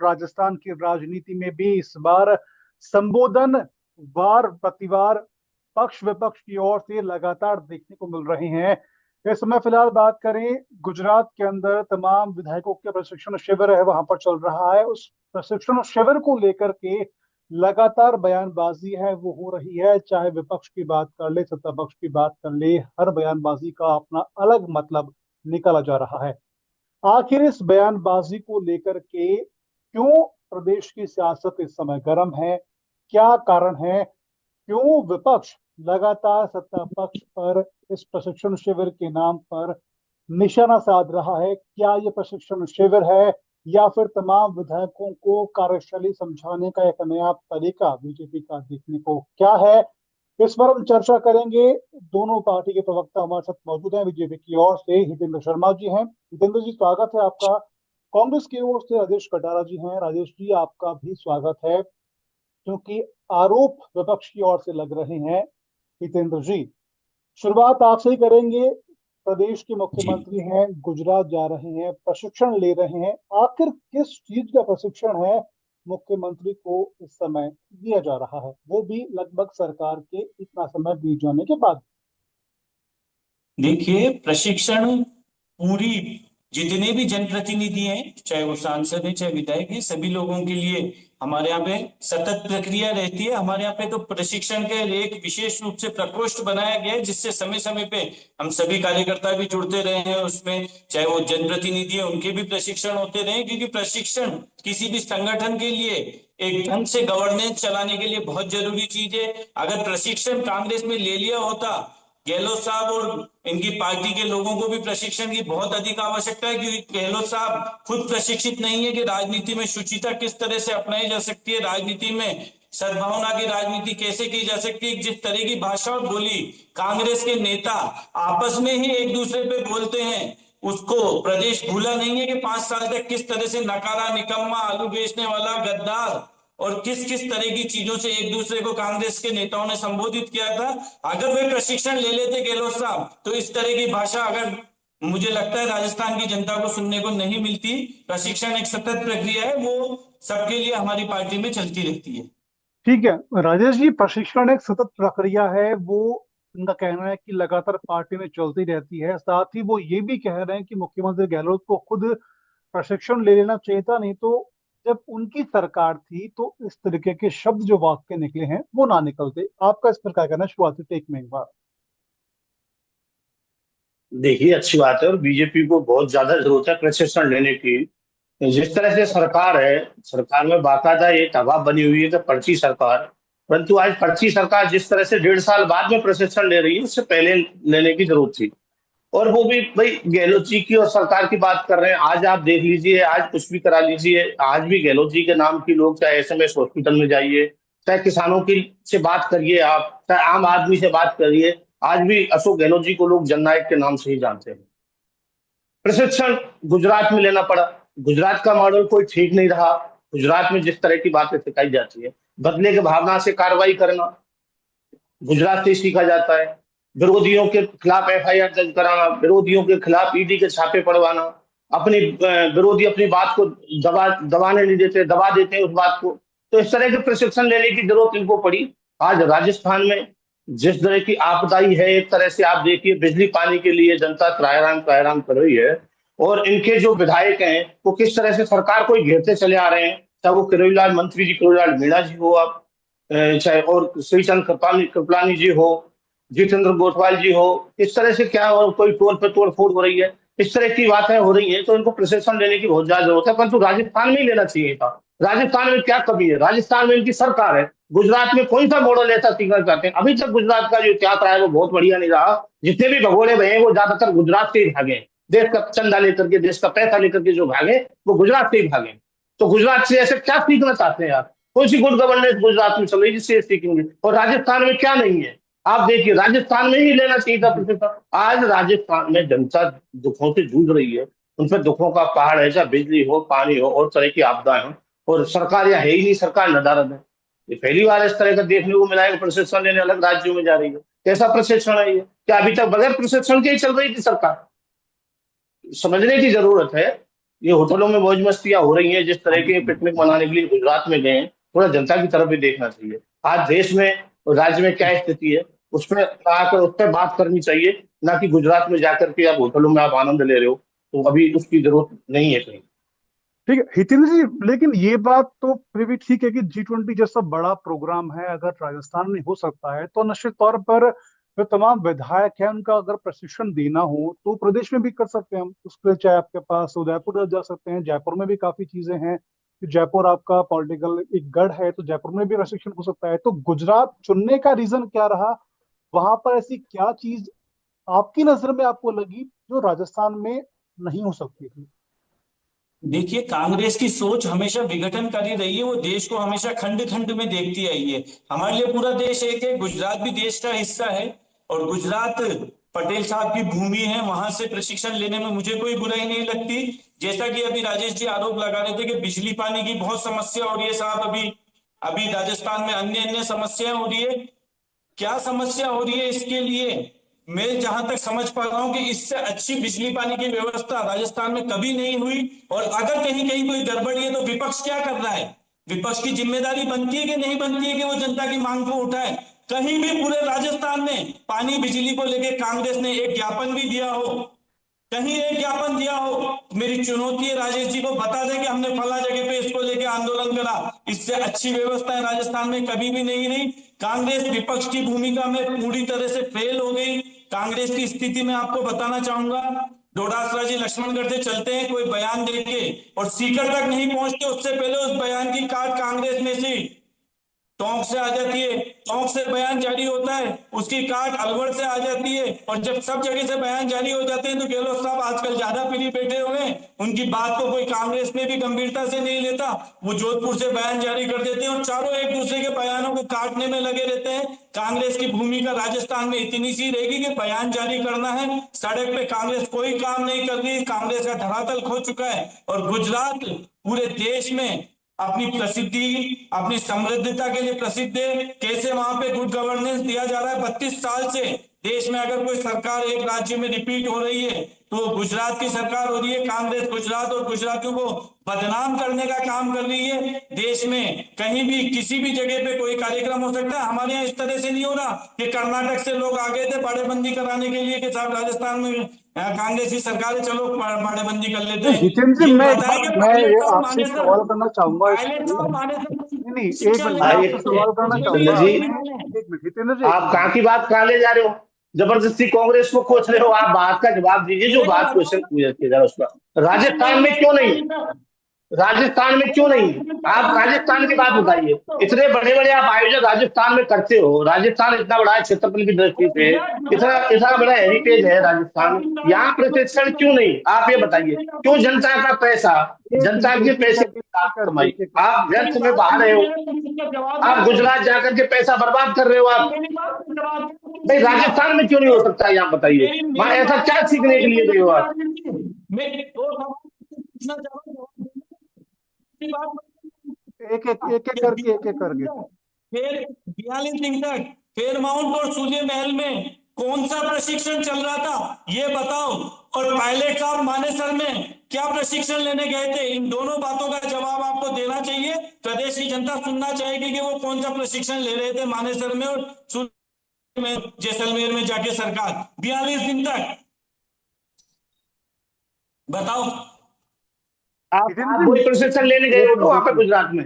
राजस्थान की राजनीति में भी इस बार संबोधन वार प्रतिवार पक्ष विपक्ष की ओर से लगातार देखने को मिल रहे हैं। इस समय फिलहाल बात करें, गुजरात के अंदर तमाम विधायकों के प्रशिक्षण शिविर है, वहां पर चल रहा है। उस प्रशिक्षण शिविर को लेकर के लगातार बयानबाजी है वो हो रही है। चाहे विपक्ष की बात कर ले, सत्ता पक्ष की बात कर ले, हर बयानबाजी का अपना अलग मतलब निकाला जा रहा है। आखिर इस बयानबाजी को लेकर के क्यों प्रदेश की सियासत इस समय गर्म है, क्या कारण है, क्यों विपक्ष लगातार सत्ता पक्ष पर इस प्रशिक्षण शिविर के नाम पर निशाना साध रहा है? क्या ये प्रशिक्षण शिविर है या फिर तमाम विधायकों को कार्यशैली समझाने का एक नया तरीका बीजेपी का देखने को क्या है? इस पर हम चर्चा करेंगे। दोनों पार्टी के प्रवक्ता हमारे साथ मौजूद हैं। बीजेपी की ओर से हितेंद्र शर्मा जी हैं। हितेंद्र जी, स्वागत है आपका। कांग्रेस की ओर से राजेश कटारा जी हैं। राजेश जी, आपका भी स्वागत है। क्योंकि आरोप विपक्ष की ओर से लग रहे हैं, हितेंद्र जी, शुरुआत आपसे ही करेंगे। प्रदेश के जी मुख्यमंत्री हैं, गुजरात जा रहे हैं, प्रशिक्षण ले रहे हैं। आखिर किस चीज का प्रशिक्षण है मुख्यमंत्री को इस समय दिया जा रहा है, वो भी लगभग सरकार के इतना समय बीत जाने के बाद? देखिए, प्रशिक्षण पूरी जितने भी जनप्रतिनिधि हैं, चाहे वो सांसद हैं चाहे विधायक हैं, सभी लोगों के लिए हमारे यहाँ पे सतत प्रक्रिया रहती है। हमारे यहाँ पे तो प्रशिक्षण के लिए एक विशेष रूप से प्रकोष्ठ बनाया गया है, जिससे समय समय पे हम सभी कार्यकर्ता भी जुड़ते रहे हैं उसमें, चाहे वो जनप्रतिनिधि है उनके भी प्रशिक्षण होते रहे। क्योंकि प्रशिक्षण किसी भी संगठन के लिए एक ढंग से गवर्नेंस चलाने के लिए बहुत जरूरी चीज है। अगर प्रशिक्षण कांग्रेस में ले लिया होता, गहलोत साहब और इनकी पार्टी के लोगों को भी प्रशिक्षण की बहुत अधिक आवश्यकता है, क्योंकि गहलोत साहब खुद प्रशिक्षित नहीं है कि राजनीति में शुचिता किस तरह से अपनाई जा सकती है, राजनीति में सद्भावना की राजनीति कैसे की जा सकती है। जिस तरह की भाषा और बोली कांग्रेस के नेता आपस में ही एक दूसरे पे बोलते हैं, उसको प्रदेश भूला नहीं है कि 5 साल तक किस तरह से नकारा, निकम्मा, आलू बेचने वाला, गद्दार और किस किस तरह की चीजों से एक दूसरे को कांग्रेस के नेताओं ने संबोधित किया था। अगर वे प्रशिक्षण ले लेते गहलोत साहब, तो इस तरह की भाषा अगर मुझे लगता है राजस्थान की जनता को सुनने को नहीं मिलती। प्रशिक्षण एक सतत प्रक्रिया है, वो सबके लिए हमारी पार्टी में चलती रहती है। ठीक है राजेश जी, प्रशिक्षण एक सतत प्रक्रिया है, वो उनका कहना है कि लगातार पार्टी में चलती रहती है। साथ ही वो ये भी कह रहे हैं कि मुख्यमंत्री गहलोत को खुद प्रशिक्षण ले लेना चाहिए था, नहीं तो जब उनकी सरकार थी तो इस तरीके के शब्द जो वाक्य निकले हैं वो ना निकलते। आपका इस पर क्या कहना है, शुरुआती टेक में एक बार? देखिए, अच्छी बात है और बीजेपी को बहुत ज्यादा जरूरत है प्रशिक्षण लेने की। जिस तरह से सरकार है, सरकार में बाकायदा ये दबाव बनी हुई है कि पर्ची सरकार। परंतु आज पर्ची सरकार जिस तरह से 1.5 साल बाद में प्रशिक्षण ले रही है, उससे पहले लेने की जरूरत थी। और वो भी भाई गहलोत जी की और सरकार की बात कर रहे हैं। आज आप देख लीजिए, आज कुछ भी करा लीजिए, आज भी गहलोत जी के नाम की लोग, चाहे एसएमएस हॉस्पिटल में जाइए, चाहे किसानों की से बात करिए, आप चाहे आम आदमी से बात करिए, आज भी अशोक गहलोत जी को लोग जननायक के नाम से ही जानते हैं। प्रशिक्षण गुजरात में लेना पड़ा। गुजरात का मॉडल कोई ठीक नहीं रहा। गुजरात में जिस तरह की बातें सिखाई जाती है, बदले की भावना से कार्रवाई करना गुजरात से ही सीखा जाता है। विरोधियों के खिलाफ एफआईआर दर्ज कराना, विरोधियों के खिलाफ ईडी के छापे पड़वाना, अपनी विरोधी अपनी बात को दबाने नहीं देते, दबा देते हैं उस बात को। तो इस तरह के प्रशिक्षण लेने की जरूरत इनको पड़ी। आज राजस्थान में जिस तरह की आपदाई है, एक तरह से आप देखिए, बिजली पानी के लिए जनता त्राहिमाम कर रही है, और इनके जो विधायक हैं वो किस तरह से सरकार को ही घेरते चले आ रहे हैं। चाहे वो किरोड़ीलाल मंत्री जी, किरोड़ीलाल मीणा जी हो, आप चाहे और श्रीचंद कृपलानी जी हो, जितेंद्र गोठवाल जी हो, इस तरह से क्या, और कोई टोल पे तोड़ फोड़ हो रही है, इस तरह की बातें हो रही हैं, तो इनको प्रशिक्षण लेने की बहुत ज्यादा जरूरत है। परंतु राजस्थान में ही लेना चाहिए था। राजस्थान में क्या कमी है? राजस्थान में इनकी सरकार है। गुजरात में कौन सा मॉडल ऐसा सीखना चाहते हैं? अभी तक गुजरात का जो इतिहास रहा है वो बहुत बढ़िया नहीं रहा। जितने भी भगोड़े भये वो ज्यादातर गुजरात से ही भागे। देश का चंदा लेकर के, देश का पैसा लेकर के जो भागे, वो गुजरात से ही भागे। तो गुजरात से ऐसे क्या सीखना चाहते हैं आप? कौन सी गुड गवर्नेंस गुजरात में चल रही है जिससे सीखेंगे? और राजस्थान में क्या नहीं है? आप देखिए, राजस्थान में ही लेना चाहिए था प्रशिक्षण। आज राजस्थान में जनता दुखों से जूझ रही है। उन पर दुखों का पहाड़ है, चाहे बिजली हो, पानी हो और तरह की आपदाएं हो, और सरकार या है ही नहीं, सरकार नदारद है। ये पहली बार इस तरह का देखने को मिला है कि प्रशिक्षण लेने अलग राज्यों में जा रही है। कैसा प्रशिक्षण है ये? क्या अभी तक बगैर प्रशिक्षण के ही चल रही थी सरकार? समझने की जरूरत है ये होटलों में मौज मस्तियां हो रही हैं, जिस तरह के पिकनिक मनाने के लिए गुजरात में गए हैं, थोड़ा जनता की तरफ भी देखना चाहिए। आज देश में और राज्य में क्या स्थिति है, उस पर आकर उस पर बात करनी चाहिए, ना कि गुजरात में जाकर के आप होटलों में आप आनंद ले रहे हो, तो अभी उसकी जरूरत नहीं है कहीं। ठीक है हितेंद्र जी, लेकिन ये बात तो फिर भी ठीक है कि G20 जैसा बड़ा प्रोग्राम है, अगर राजस्थान में हो सकता है तो निश्चित तौर पर जो तमाम विधायक हैं उनका अगर प्रशिक्षण देना हो तो प्रदेश में भी कर सकते हैं हम। उसके लिए चाहे आपके पास उदयपुर जा सकते हैं, जयपुर में भी काफी चीजें हैं कि जयपुर आपका पॉलिटिकल एक गढ़ है, तो जयपुर में भी प्रशिक्षण हो सकता है। तो गुजरात चुनने का रीजन क्या रहा? वहां पर ऐसी क्या चीज आपकी नजर में आपको लगी जो राजस्थान में नहीं हो सकती थी? देखिए, कांग्रेस की सोच हमेशा विघटनकारी रही है। वो देश को हमेशा खंड खंड में देखती आई है। हमारे लिए पूरा देश एक है, गुजरात भी देश का हिस्सा है, और गुजरात पटेल साहब की भूमि है। वहां से प्रशिक्षण लेने में मुझे कोई बुराई नहीं लगती। जैसा कि अभी राजेश जी आरोप लगा रहे थे कि बिजली पानी की बहुत समस्या हो रही है, साहब अभी अभी राजस्थान में अन्य अन्य समस्याएं हो रही है। क्या समस्या हो रही है इसके लिए मैं जहां तक समझ पा रहा हूं कि इससे अच्छी बिजली पानी की व्यवस्था राजस्थान में कभी नहीं हुई। और अगर कहीं कहीं कोई गड़बड़ी है तो विपक्ष क्या कर रहा है? विपक्ष की जिम्मेदारी बनती है कि नहीं बनती है कि वो जनता की मांग को उठाए? कहीं भी पूरे राजस्थान में पानी बिजली को लेकर कांग्रेस ने एक ज्ञापन भी दिया हो? कहीं एक ज्ञापन दिया हो? मेरी चुनौती है राजेश जी को, बता दें कि हमने फला जगह पे इसको लेके आंदोलन करा। इससे अच्छी व्यवस्था राजस्थान में कभी भी नहीं रही। कांग्रेस विपक्ष की भूमिका में पूरी तरह से फेल हो गई। कांग्रेस की स्थिति में आपको बताना चाहूंगा, डोडासरा जी लक्ष्मणगढ़ से चलते हैं कोई बयान देके और सीकर तक नहीं पहुंचते, उससे पहले उस बयान की काट कांग्रेस में से टोंक से आ जाती है। टोंक से बयान जारी होता है, उसकी काट अलवर से आ जाती है। और जब सब जगह से बयान जारी हो जाते हैं तो गहलोत साहब आजकल ज्यादा फ्री बैठे हुए हैं, उनकी बात को कोई कांग्रेस में भी गंभीरता से नहीं लेता। वो जोधपुर से बयान जारी कर देते हैं और चारों एक दूसरे के बयानों को काटने में लगे रहते हैं। कांग्रेस की भूमिका राजस्थान में इतनी सी रहेगी कि बयान जारी करना है, सड़क पे कांग्रेस कोई काम नहीं कर रही। कांग्रेस का धरातल खो चुका है। और गुजरात पूरे देश में अपनी प्रसिद्धि, अपनी समृद्धता के लिए प्रसिद्ध है। कैसे वहां पे गुड गवर्नेंस दिया जा रहा है 32 साल से। देश में अगर कोई सरकार एक राज्य में रिपीट हो रही है तो गुजरात की सरकार हो रही है। कांग्रेस गुजरात और गुजरातियों को बदनाम करने का काम कर रही है। देश में कहीं भी किसी भी जगह पे कोई कार्यक्रम हो सकता है। हमारे यहाँ इस तरह से नहीं हो रहा कि कर्नाटक से लोग आ गए थे बाड़ेबंदी कराने के लिए कि साहब राजस्थान में कांग्रेस की सरकार है, चलो बाड़ेबंदी कर लेते हैं। जितेंद्र जी, ये मैं एक बताया बात कि मैं ये पायलट साहब आपसे माने एक सर, सवाल करना चाहूंगा इस पायलट पे। साहब माने सर नहीं, एक शिक्षा मिनट मैं लेने भाई आपसे जाते सवाल करना उसमें भी चंद्र चाहूंगा। जी, आपने एक मिनट हितेंद्र जी, एक आप कहाँ मिनट। की बात कहाँ ले जा रहे हो? जबरदस्ती कांग्रेस को कोच रहे हो। आप बात का जवाब दीजिए, जो मेरे को बात क्वेश्चन बताओ पूछा किया जा रहा है उसका। राजस्थान में क्यों नहीं? राजस्थान में क्यों नहीं? आप राजस्थान की बात बताइए। इतने बड़े बड़े आप आयोजन राजस्थान में करते हो। राजस्थान इतना बड़ा है क्षेत्रफल की दृष्टि से, इतना इतना बड़ा हेरिटेज है राजस्थान में, यहाँ प्रशिक्षण क्यों नहीं? आप ये बताइए, क्यों जनता का पैसा, जनता के पैसे आप कमाई, आप व्यर्थ में बहा रहे हो? आप गुजरात जाकर के पैसा बर्बाद कर रहे हो आप। भाई राजस्थान में क्यों नहीं हो सकता है, आप बताइए। वहां मेरी ऐसा बात क्या सीखने के लिए गए हो आप? मैं दो सवाल पूछना चाहूंगा। एक एक करके, एक एक करके। फिर 42 दिन तक फेयरमाउंट और सूर्य महल में कौन सा प्रशिक्षण चल रहा था ये बताओ। और पायलट साहब मानेसर में क्या प्रशिक्षण लेने गए थे? इन दोनों बातों का जवाब आपको देना चाहिए। प्रदेश की जनता सुनना चाहेगी कि वो कौन सा प्रशिक्षण ले रहे थे मानेसर में और सूर्य में, जैसलमेर में जाके सरकार 42 दिन तक। बताओ। आप हितेंद्र वही जी, प्रशिक्षण लेने गए एक हो तो मिनट वहां एक पे मिनट। गुजरात में?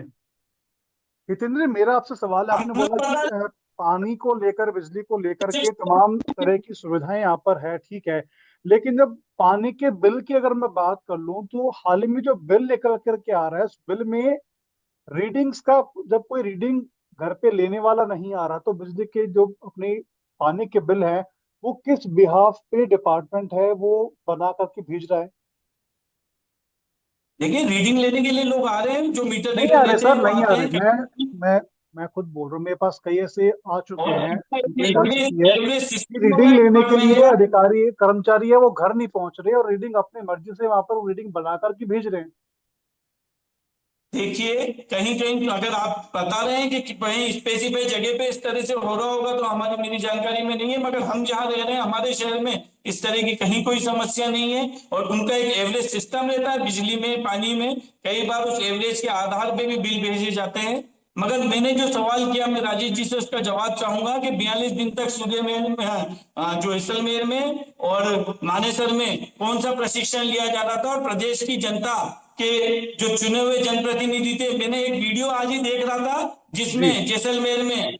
हितेंद्र जी, मेरा आपसे सवाल है, आपने हमको बोला कि पता पानी को लेकर, बिजली को लेकर के तमाम तरह की सुविधाएं यहाँ पर है, ठीक है। लेकिन जब पानी के बिल की अगर मैं बात कर लूं तो हाल ही में जो बिल लेकर करके आ रहा है, उस बिल में रीडिंग्स का, जब कोई रीडिंग घर पे लेने वाला नहीं आ रहा तो बिजली के जो अपने पानी के बिल है वो किस बिहाफ पे डिपार्टमेंट है वो बना करके भेज रहा है? देखिए, रीडिंग लेने के लिए लोग आ रहे हैं, जो मीटर नहीं आ रीडर रहे लेते हैं सर, वो नहीं आ आते रहे। हैं। मैं मैं खुद बोल रहा हूँ, मेरे पास कई ऐसे आ चुके और हैं, कंप्लेंट आ चुकी है एवरेज कि सिस्टम रीडिंग लेने के में लिए है। अधिकारी कर्मचारी है वो घर नहीं पहुंच रहे और रीडिंग अपने मर्जी से वहां पर रीडिंग बना करके भेज रहे हैं। देखिए कहीं कहीं अगर आप बता रहे हैं कि कहीं स्पेसिफाई जगह पे इस तरह से हो रहा होगा तो हमारी मेरी जानकारी में नहीं है, मगर हम जहां रह रहे हैं हमारे शहर में इस तरह की कहीं कोई समस्या नहीं है। और उनका एक एवरेज सिस्टम रहता है बिजली में, पानी में, कई बार उस एवरेज के आधार पे भी बिल भेजे जाते हैं। मगर मैंने जो सवाल किया मैं राजेश जी से उसका जवाब चाहूंगा कि 42 दिन तक सूर्यमहल में, जो जैसलमेर में और मानेसर में कौन सा प्रशिक्षण लिया जा रहा था और प्रदेश की जनता के जो चुने हुए जनप्रतिनिधि थे। मैंने एक वीडियो आज ही देख रहा था जिसमें जैसलमेर में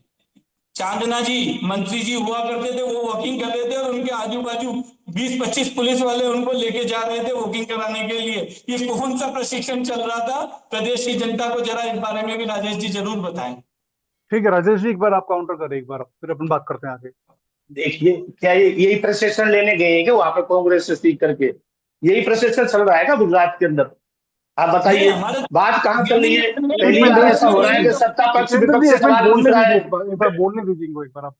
चांदना जी मंत्री जी हुआ करते थे, वो वॉकिंग कर रहे थे और उनके आजू बाजू 20-25 पुलिस वाले उनको लेके जा रहे थे वॉकिंग कराने के लिए। ये कौन सा प्रशिक्षण चल रहा था? प्रदेश की जनता को जरा इस बारे में भी राजेश जी जरूर बताएं। ठीक है राजेश जी, एक बार आप काउंटर करें, एक बार फिर अपन बात करते हैं आगे। देखिए, क्या यही प्रशिक्षण लेने गए हैं कि वहां पे कांग्रेस से सीख करके? यही प्रशिक्षण चल रहा है क्या गुजरात के अंदर? आप बताइए, बात कहां चल रही है? पहली बार ऐसा हो रहा है कि सत्ता पक्ष जितेंद्र विपक्ष जी से एक मिनट सवाल पूछ बोलने रहा दीजिए, है। एक बार बोलने दीजिए इनको, एक बार आप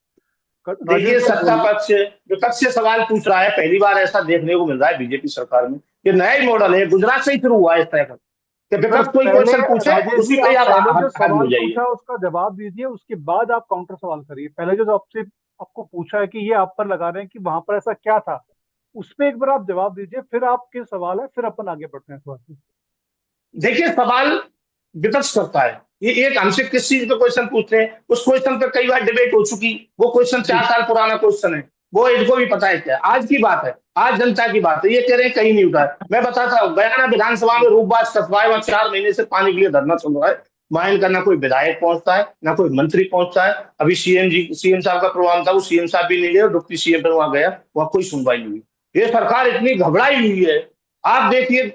देखिए, राजेश जी आप सत्ता बोलिए। पक्ष विपक्ष से सवाल पूछ रहा है, पहली बार ऐसा देखने को मिल रहा है बीजेपी सरकार में। ये नया ही मॉडल है, गुजरात से ही शुरू हुआ है इस तरह का कि सर विपक्ष कोई पहले क्वेश्चन पूछे राजेश उसी जी पे आप आप पहले जो हाजिर हो सवाल जाइए। पूछा उसका जवाब दीजिए, उसके बाद आप काउंटर सवाल करिए। पहले जो आपसे आपको पूछा है कि ये आप पर लगा रहे हैं कि वहां पर ऐसा क्या था, उसमें एक बार आप जवाब दीजिए, फिर आपके सवाल है, फिर अपन आगे बढ़ते हैं थोड़ा सा। देखिए, सवाल विपक्ष करता है, ये एक हमसे किस चीज पे क्वेश्चन पूछते हैं, उस क्वेश्चन पे कई बार डिबेट हो चुकी। वो क्वेश्चन 4 साल पुराना क्वेश्चन है, वो इनको भी पता है क्या आज की बात है, आज जनता की बात है। ये कह रहे हैं कहीं नहीं उठा है। मैं बताता हूँ, बयाना विधानसभा में रूपबाज कस्बा है, वहां 4 महीने से पानी के लिए धरना चल रहा है। वहां इनका ना कोई विधायक पहुंचता है, ना कोई मंत्री पहुंचता है। अभी सीएम साहब का प्रोग्राम था, वो सीएम साहब भी नहीं गए और डिप्टी सीएम पर वहां गया, वहां कोई सुनवाई नहीं हुई। ये सरकार इतनी घबराई हुई है। आप देखिए,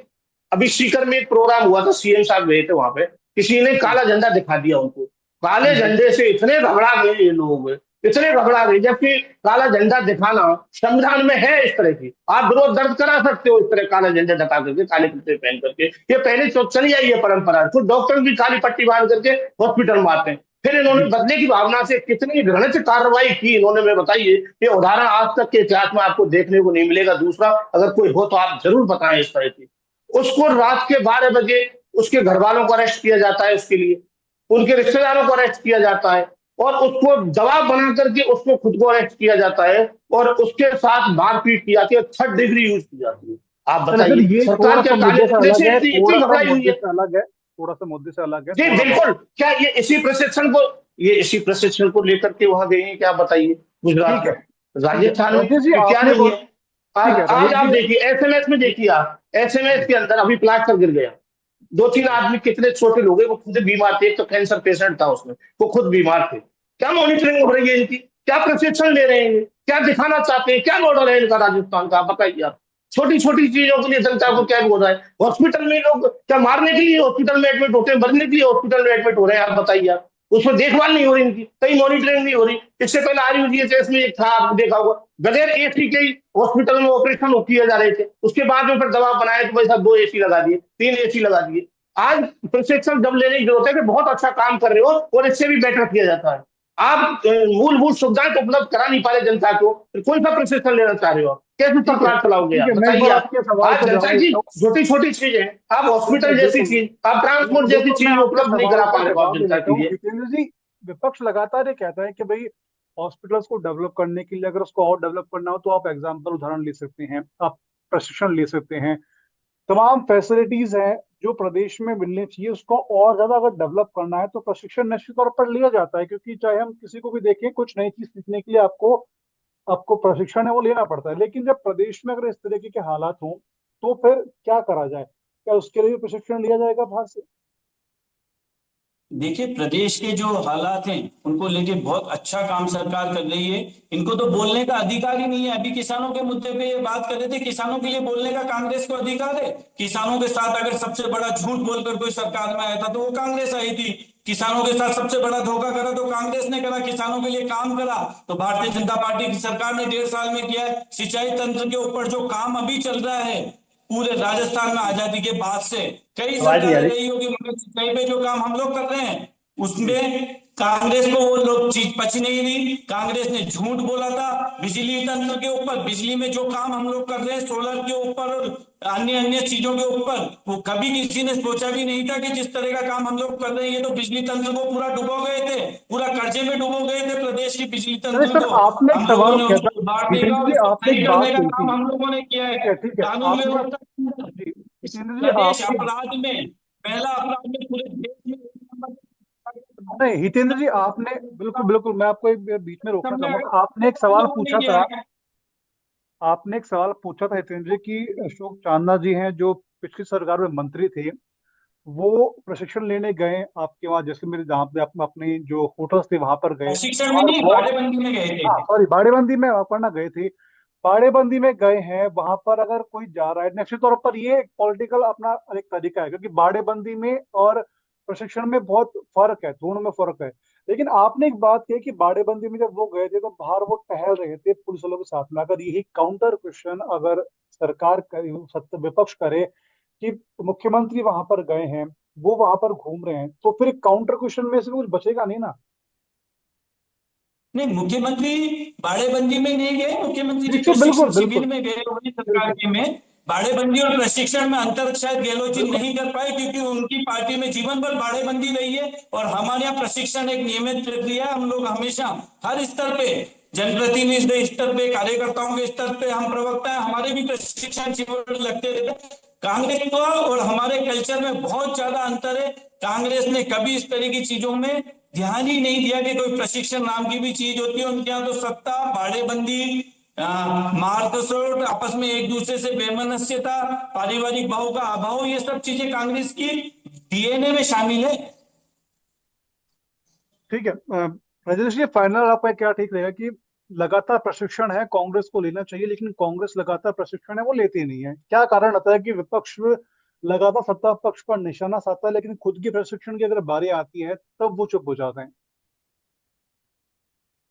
अभी सीकर में एक प्रोग्राम हुआ था, सीएम साहब गए थे वहां पे, किसी ने काला झंडा दिखा दिया उनको। काले झंडे से इतने घबरा गए ये लोग, इतने घबरा गए, जबकि काला झंडा दिखाना संविधान में है। इस तरह की आप विरोध दर्ज करा सकते हो, इस तरह काला झंडा दिखा करके, काले कपड़े पहन करके। ये पहले तो चली आई है परंपरा, कुछ डॉक्टर भी काली पट्टी बांध करके हॉस्पिटल में आते हैं। फिर इन्होंने बदले की भावना से कितनी घृणित कार्रवाई की इन्होंने, मैं बताइए, ये उदाहरण आज तक के इतिहास में आपको देखने को नहीं मिलेगा। दूसरा, अगर कोई हो तो आप जरूर बताएं इस तरह की। उसको रात के 12 बजे उसके घर वालों को अरेस्ट किया जाता है, उसके लिए उनके रिश्तेदारों को अरेस्ट किया जाता है, और उसको दबाव बना करके उसको खुद को अरेस्ट किया जाता है, और उसके साथ मारपीट की जाती है, 3rd डिग्री यूज की जाती है। आप चलो सर, बताइए, ये सरकार थोड़ा क्या सा काले मुद्दे से धंधे अलग से है, इतनी घबराई हुई है? थोड़ा सा मुद्दे से अलग है जी थोड़ा बिल्कुल। क्या ये इसी प्रशिक्षण को लेकर के वहां गए हैं क्या? बताइए, गुजरात ठीक में, है। ठीक है राजस्थान में, राजेश जी, ये क्या आपने नहीं है? ठीक आज है आज राजेश आप जी। देखिए एसएमएस में, देखिए आप एसएमएस के अंदर अभी प्लास्टर गिर गया, 2-3 आदमी कितने छोटे लोग हैं, वो खुद बीमार थे। एक तो कैंसर पेशेंट था उसमें, वो खुद बीमार थे। क्या मॉनिटरिंग हो रही है इनकी? क्या प्रशिक्षण ले रहे हैं? क्या दिखाना चाहते हैं? क्या मॉडल है इनका राजस्थान का? आप बताइए। आप छोटी छोटी चीजों के लिए जनता को क्या बोल रहा है? हॉस्पिटल में लोग क्या मारने के लिए हॉस्पिटल में एडमिट होते हैं, मरने के लिए हॉस्पिटल में एडमिट हो रहे हैं? आप बताइए। आप उसमें देखभाल नहीं हो रही इनकी, कहीं मॉनिटरिंग नहीं हो रही। इससे पहले आरयूजीएचएस में एक था, आपने देखा होगा, बगैर एसी के ही हॉस्पिटल में ऑपरेशन किए जा रहे थे। उसके बाद में फिर दबाव बनाया तो भाई साहब 2 एसी लगा दिए, 3 एसी लगा दिए। आज प्रशिक्षण जब लेने की जरूरत है कि बहुत अच्छा काम कर रहे हो और इससे भी बेटर किया जाता है, आप मूलभूत सुविधाएं तो उपलब्ध करा नहीं पा रहे जनता को, फिर कौन सा प्रशिक्षण लेना चाह रहे हो? कैसे ठीक है सरकार चलाओगे? ठीक आप है, मैं एक बताइए। बार आप आपके सवाल आज का जनता जवाब की देता हूँ। छोटी छोटी चीजें, आप हॉस्पिटल जैसी बिल्कुल चीज, आप ट्रांसपोर्ट जैसी बिल्कुल, मैं चीज आपके उपलब्ध नहीं सवाल करा का पा रहे हो आप जवाब दे जनता देता के हूँ। लिए। जितेंद्र जी, विपक्ष लगातार ये कहता है कि भाई हॉस्पिटल्स को डेवलप करने के लिए, अगर उसको और डेवलप करना हो तो आप एग्जाम्पल उदाहरण ले सकते हैं, आप प्रशिक्षण ले सकते हैं। तमाम फैसिलिटीज हैं जो प्रदेश में मिलनी चाहिए, उसको और ज्यादा अगर डेवलप करना है तो प्रशिक्षण निश्चित तौर पर लिया जाता है, क्योंकि चाहे हम किसी को भी देखें, कुछ नई चीज सीखने के लिए आपको आपको प्रशिक्षण है वो लेना पड़ता है। लेकिन जब प्रदेश में अगर इस तरीके के हालात हों तो फिर क्या करा जाए? क्या उसके लिए भी प्रशिक्षण लिया जाएगा बाहर से? देखिए प्रदेश के जो हालात हैं उनको लेके बहुत अच्छा काम सरकार कर रही है। इनको तो बोलने का अधिकार ही नहीं है। अभी किसानों के मुद्दे पे ये बात कर रहे थे, किसानों के लिए बोलने का कांग्रेस को अधिकार है? किसानों के साथ अगर सबसे बड़ा झूठ बोलकर कोई सरकार में आया था तो वो कांग्रेस आई थी। किसानों के साथ सबसे बड़ा धोखा करा तो कांग्रेस ने करा, किसानों के लिए काम करा तो भारतीय जनता पार्टी की सरकार ने 1.5 साल में किया है। सिंचाई तंत्र के ऊपर जो काम अभी चल रहा है पूरे राजस्थान में आजादी के बाद से, कई आवाज नहीं आ सरकारें रही। रही होगी मगर सिंचाई पे जो काम हम लोग कर रहे हैं उसमें कांग्रेस को वो लोग चीज पच नहीं रही। कांग्रेस ने झूठ बोला था बिजली तंत्र के ऊपर, बिजली में जो काम हम लोग कर रहे हैं सोलर के ऊपर और अन्य अन्य चीजों के ऊपर, वो कभी किसी ने सोचा भी नहीं था कि जिस तरह का काम हम लोग कर रहे हैं। ये तो बिजली तंत्र को पूरा डुबो गए थे, पूरा कर्जे में डुबो गए थे प्रदेश की बिजली नहीं तंत्र सर, को। आपने एक हम लोगों सवाल ने किया था उसको उबारने का, जितेंद्र जी, उसको आपने सही एक बात करने का कही काम थी। हम लोगों ने किया है। ठीक है कानून आपने, व्यवस्था जी जितेंद्र जी प्रदेश आपने, अपराध में, महिला अपराध में पूरे देश में एक नंबर नहीं हितेंद्र जी आपने, बिल्कुल बिल्कुल, मैं आपको एक बीच में रोकना चाहूंगा। आपने एक सवाल पूछा किया था, है। आपने एक सवाल पूछा था हितेंद्र जी की अशोक चांदना जी हैं जो पिछली सरकार में मंत्री थे, वो प्रशिक्षण लेने गए आपके वहाँ, जैसे मेरे जहाँ पे अपने जो होटल्स थे वहां पर गए प्रशिक्षण में और नहीं, बहुत, बाड़ेबंदी में गए थे। हाँ सॉरी, बाड़ेबंदी में पढ़ना गए थे, बाड़ेबंदी में गए हैं। वहां पर अगर कोई जा रहा है, निश्चित तौर पर ये पॉलिटिकल अपना एक तरीका है, क्योंकि बाड़ेबंदी में और प्रशिक्षण में बहुत फर्क है, दोनों में फर्क है। लेकिन आपने एक बात कही कि बाड़ेबंदी में जब वो गए थे तो बाहर वो टहल रहे थे पुलिस वालों के साथ में। अगर यही काउंटर क्वेश्चन अगर सरकार करे, सत्ता विपक्ष करे कि मुख्यमंत्री वहां पर गए हैं, वो वहां पर घूम रहे हैं, तो फिर काउंटर क्वेश्चन में से कुछ बचेगा नहीं ना। नहीं, मुख्यमंत्री बाड़ेबंदी में नहीं गए, मुख्यमंत्री जी निश्चित, प्रशिक्षण बिल्कुल शिविर बिल्कुल में गए वही सरकार बिल्कुल। के में। बाड़ेबंदी और प्रशिक्षण में अंतर शायद गहलोत जी बिल्कुल नहीं कर पाए, क्योंकि उनकी पार्टी में जीवन भर बाड़ेबंदी रही है और हमारे यहाँ प्रशिक्षण एक नियमित प्रक्रिया है। हम लोग हमेशा हर स्तर पे, जनप्रतिनिधि स्तर पे, कार्यकर्ताओं के स्तर पे, हम प्रवक्ता है, हमारे भी प्रशिक्षण शिविर लगते रहते। कांग्रेस को और हमारे कल्चर में बहुत ज्यादा अंतर है। कांग्रेस ने कभी इस तरह की चीजों में ध्यान ही नहीं दिया कि कोई प्रशिक्षण नाम की भी चीज होती है। उनके यहाँ तो सत्ता, बाड़ेबंदी, मारकसोट, आपस में एक दूसरे से बेमनस्यता, पारिवारिक भाव का अभाव, ये सब चीजें कांग्रेस की डीएनए में शामिल है। ठीक है। रजनीश जी, फाइनल आपका क्या ठीक रहेगा कि लगातार प्रशिक्षण है, कांग्रेस को लेना चाहिए, लेकिन कांग्रेस लगातार प्रशिक्षण है वो लेती नहीं है, क्या कारण रहता है कि विपक्ष लगातार सत्ता पक्ष पर निशाना साधता है, लेकिन खुद की प्रशिक्षण की अगर बारी आती है तब वो चुप हो जाते हैं।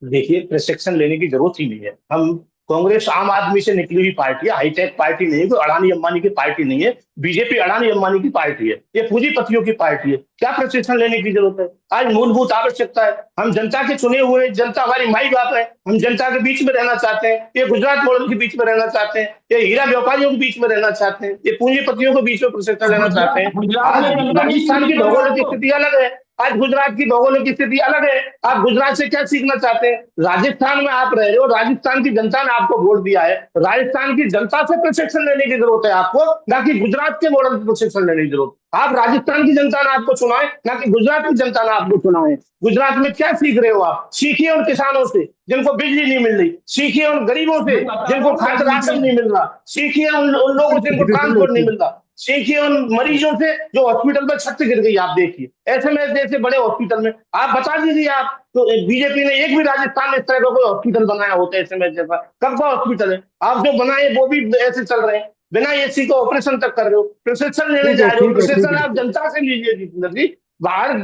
देखिए, प्रशिक्षण लेने की जरूरत ही नहीं है। हम कांग्रेस आम आदमी से निकली हुई पार्टी है, हाईटेक पार्टी नहीं है, कोई अडानी अंबानी की पार्टी नहीं है। बीजेपी अडानी अंबानी की पार्टी है, ये पूंजीपतियों की पार्टी है। क्या प्रशिक्षण लेने की जरूरत है? आज मूलभूत आवश्यकता है, हम जनता के चुने हुए, जनता हमारी माई बाप है, हम जनता के बीच में रहना चाहते हैं। ये गुजरात मॉडल के बीच में रहना चाहते हैं, ये हीरा व्यापारियों के बीच में रहना चाहते हैं, ये पूंजीपतियों के बीच में प्रशिक्षण लेना चाहते हैं। गुजरात आज में जनता राजस्थान की भौगोलिक स्थिति अलग है, आज गुजरात की भौगोलिक स्थिति अलग है। आप गुजरात से क्या सीखना चाहते हैं? राजस्थान में आप रह रहे हो, राजस्थान की जनता ने आपको वोट दिया है, राजस्थान की जनता से प्रशिक्षण लेने की जरूरत है आपको, ना कि गुजरात के मॉडल से प्रशिक्षण लेने की जरूरत। आप राजस्थान की जनता ने आपको चुना है, ना कि गुजरात की जनता ने आपको चुना है। गुजरात में क्या सीख रहे हो आप? सीखिए उन किसानों से जिनको बिजली नहीं मिल रही, सीखिए उन गरीबों से जिनको खाद्य राशन नहीं मिल रहा, सीखिए उन लोगों से जिनको ट्रांसपोर्ट नहीं मिल रहा, सीखिए उन मरीजों से जो हॉस्पिटल में छत गिर गई। आप देखिए एसएमएस जैसे बड़े हॉस्पिटल में, आप बता दीजिए आप, तो बीजेपी ने एक भी राजस्थान में इस तरह का कोई हॉस्पिटल बनाया होता है एसएमएस जैसा? कब का हॉस्पिटल है? आप जो बनाए वो भी ऐसे चल रहे हैं, बिना एसी का ऑपरेशन तक कर रहे हो। प्रशिक्षण लेने ठीक जा है रहे हो, ठीक है ठीक प्रशिक्षण है आप जनता से लीजिए जितेंद्र जी, बाहर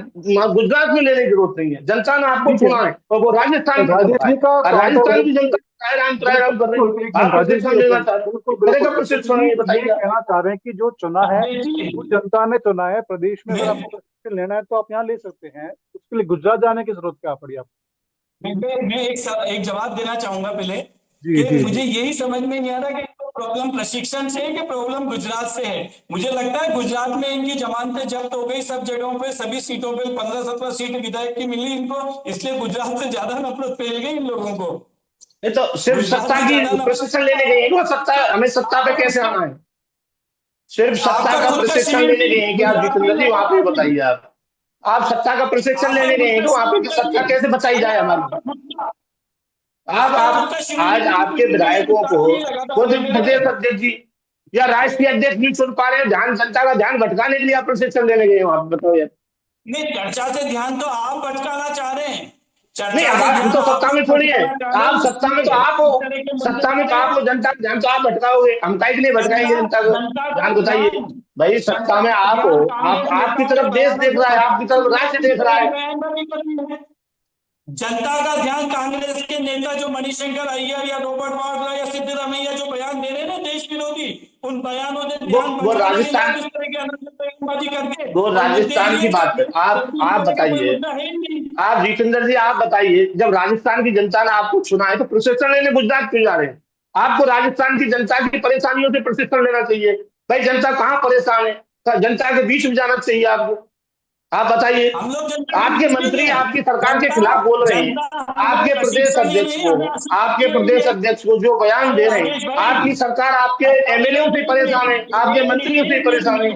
गुजरात में लेने की जरूरत नहीं है। जनता ने आपको ठीक है। चुना है और वो राजस्थान में राजेश करता है, जी का और राजस्थान काउंटर, की जनता त्राहिमाम कर रही बिल्कुल है। एक आप मिनट राजेश प्रशिक्षण जी, एक लेना मिनट, चाहते हैं, बिल्कुल किस तरह बिल्कुल, का राजेश प्रशिक्षण है जी ये ये बताइए आप। कहना चाह रहे हैं कि जो चुना है, जो जनता ने चुना है प्रदेश में, अगर मैं आपको प्रशिक्षण लेना है तो आप यहाँ ले सकते हैं, उसके लिए गुजरात जाने की जरूरत क्या पड़ी आपको? मैं एक जवाब देना चाहूंगा पहले, जी कि जी जी। मुझे यही समझ में नहीं आ रहा कि प्रॉब्लम प्रशिक्षण से है कि प्रॉब्लम गुजरात से है। मुझे लगता है गुजरात में इनकी जमानतें जब्त हो गई सब जगहों पे, सभी सीटों पे 15-17 सीट विधायक की मिली इनको, इसलिए गुजरात से ज्यादा नफरत फैल गई इन लोगों को। ये तो सिर्फ गुजरात सत्ता से की ज्यादा नफरत। प्रशिक्षण लेने गए हैं कि सत्ता, हमें सत्ता पे कैसे आना है? सिर्फ सत्ता आपका का खुद का प्रशिक्षण शिविर लेने भी गए हैं क्या गुजरात में जितेंद्र जी? लगा वहां था पे आपने। बताइए आप सत्ता का प्रशिक्षण आपका लेने गए खुद हैं का कि वहां पे शिविर कि सत्ता भी, कैसे बचाई अरे जाए हमारी? आपका खुद का, आप आपका खुद का शिविर आज भी आपके विधायकों को गुजरात में ही लगा था खुद अपने प्रदेश में। अध्यक्ष जी या राष्ट्रीय अध्यक्ष नहीं सुन पा रहे हैं, ध्यान जनता का ध्यान भटकाने के लिए आप प्रशिक्षण लेने गए हैं वहां पे? बताओ यार। नहीं, चर्चा से ध्यान तो आप भटकाना चाह रहे हैं, नहीं, चर्चा से हम ध्यान तो आप सत्ता में लोग थोड़ी है। भटकाना चाह रहे आप हैं, सत्ता में तो इसलिए आप हो, इस तरह के मुद्दे सत्ता में तो उठाए। आप हो, जनता का ध्यान तो आप भटकाओगे। हम काहे के लिए भटकाएंगे जनता जनता को? जनता का ध्यान बताइए ध्यान, भाई, सत्ता जनता में का आप हो, ध्यान आप कांग्रेस आपकी नेताओं के तरफ देश बयानों देख से रहा है, आपकी भटकाने तरफ के लिए राज्य इस देख रहा तरह के है। बयानबाजी कर रही है। जनता का ध्यान कांग्रेस के नेता जो मणिशंकर अय्यर या रॉबर्ट वाड्रा या सिद्धरामैया जो बयान दे रहे हैं ना देश विरोधी, उन बयानों से वो ध्यान वो भटका रहे हैं लोग राजस्थान इस तरह की अनर्गल बयानबाजी करके। वो और मुद्दे राजस्थान ये की है बात है। कि आप जबकि इस आप तरह का कोई बताइए, मुद्दा है ही नहीं। आप जितेंद्र जी आप बताइए, जब राजस्थान की जनता ने आपको चुना है तो प्रशिक्षण लेने गुजरात क्यों जा रहे हैं? आपको राजस्थान की जनता की परेशानियों से प्रशिक्षण लेना चाहिए। भाई जनता कहाँ परेशान है, जनता के बीच में जाना चाहिए आपको। आप बताइए, हम लोग जनता के आपके बीच में मंत्री हैं। आपकी सरकार के जनता खिलाफ बोल रहे हैं, जनता हमें आपके प्रदेश प्रशिक्षण अध्यक्ष नहीं, को हमें आपके आशीर्वाद प्रदेश देंगे। अध्यक्ष को जो बयान अरे दे रहे हैं, राजेश भाई, आपकी सरकार आपके एमएलए से परेशान है, आपके मंत्रियों से परेशान है।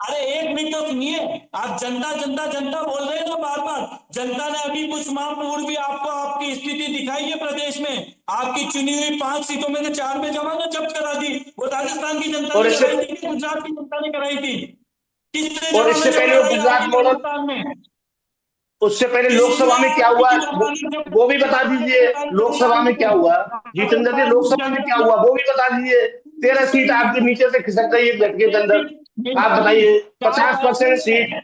अरे एक मिनट तो सुनिए। आप जनता जनता जनता बोल रहे हैं ना बार बार। जनता ने अभी कुछ माह पूर्व भी आपको आपकी स्थिति दिखाई है प्रदेश में। आपकी चुनी हुई 5 सीटों में से 4 में जमानत जब्त करा दी। वो राजस्थान की जनता और ने इससे कराई थी कि गुजरात की जनता ने कराई थी? किसने और इससे जमानत जब्त पहले वो कराई गुजरात आपकी मॉडल, राजस्थान में? उससे पहले किसी ने लोकसभा में क्या हुआ आपकी जमानत जब्त वो भी बता दीजिए। लोकसभा में क्या हुआ जितेंद्र जी, लोकसभा में क्या हुआ वो भी बता दीजिए। 13 सीट आपके नीचे से खिसक रही है गठके के अंदर। आप बताइए, 50% सीट,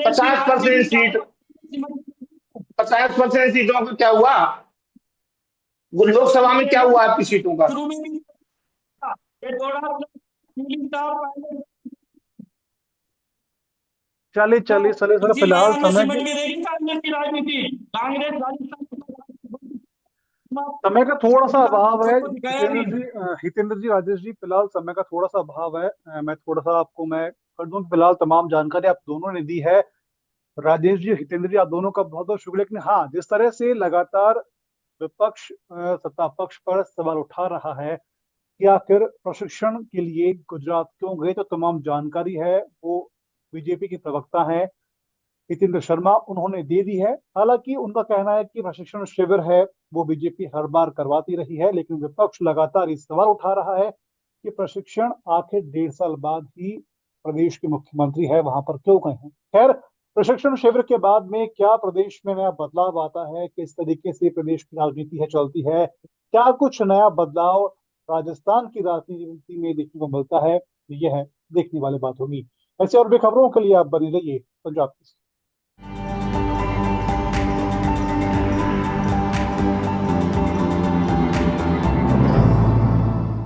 50% सीट, 50% सीटों का क्या हुआ? वो लोकसभा में क्या हुआ आपकी सीटों का? शुरू में भी था। ये थोड़ा फीलिंग था पहले। चलिए चलिए चलिए सर, इसी फिलहाल बयान में समय सिमट की के देखी कांग्रेस की राजनीति। कांग्रेस राजस्थान समय का थोड़ा सा अभाव है। सबको दिखाया भी। हितेंद्र जी, राजेश जी, फिलहाल समय का थोड़ा सा अभाव है। मैं थोड़ा सा आपको मैं कर दूं, फिलहाल तमाम जानकारी आप दोनों ने दी है। राजेश जी, हितेंद्र जी, आप दोनों का बहुत बहुत शुक्रिया। लेकिन हाँ, जिस तरह से लगातार विपक्ष सत्ता पक्ष पर सवाल उठा रहा है कि आखिर प्रशिक्षण के लिए गुजरात क्यों गए, तो तमाम जानकारी है वो बीजेपी के प्रवक्ता हैं हितेंद्र शर्मा, उन्होंने दे दी है। हालांकि उनका कहना है कि प्रशिक्षण शिविर है वो बीजेपी हर बार करवाती रही है, लेकिन विपक्ष लगातार ये सवाल उठा रहा है कि प्रशिक्षण आखिर 1.5 साल बाद ही प्रदेश के मुख्यमंत्री है वहां पर क्यों गए हैं। खैर, प्रशिक्षण शिविर के बाद में क्या प्रदेश में नया बदलाव आता है, किस तरीके से प्रदेश की राजनीति है चलती है, क्या कुछ नया बदलाव राजस्थान की राजनीति में देखने को मिलता है, यह है देखने वाली बात होगी। ऐसे और भी खबरों के लिए आप बने रहिए पंजाब की।